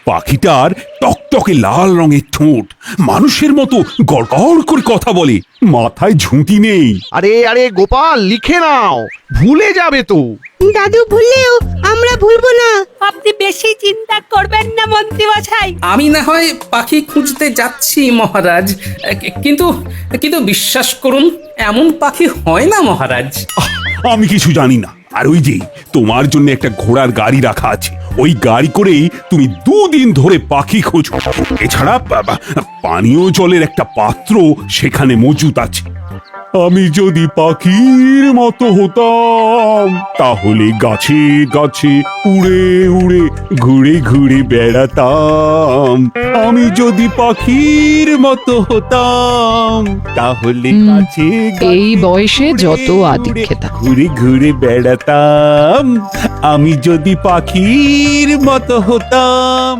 পাখিটার টকটকে লাল রঙের ঠোঁট, মানুষের মতো গড়গড় করে কথা বলে, মাথায় ঝুঁটি নেই। আরে আরে গোপাল, লিখে নাও, ভুলে যাবে তো। দাদু ভুললেও আমরা ভুলবো না। আপনি বেশি চিন্তা করবেন না মন্ত্রী মশাই। আমি না হয় পাখি খুঁজতে যাচ্ছি মহারাজ, কিন্তু কিন্তু বিশ্বাস করুন, এমন পাখি হয় না মহারাজ। আমি কিছু জানি না। আর ওই যে তোমার জন্য একটা ঘোড়ার গাড়ি রাখা আছে, ওই গাড়ি করেই তুমি 2 দিন ধরে পাখি খোঁজো। এছাড়া পানীয় জলের একটা পাত্র সেখানে মজুত আছে। আমি যদি পাখির মতো হতাম, তাহলে গাছে গাছে উড়ে উড়ে ঘুরে ঘুরে বেড়াতাম। আমি যদি পাখির মতো হতাম, তাহলে গাছে এই বয়সে উড়ে যত উড়ে আদিক্ষেতা। ঘুরে ঘুরে বেড়াতাম। আমি যদি পাখির মতো হতাম।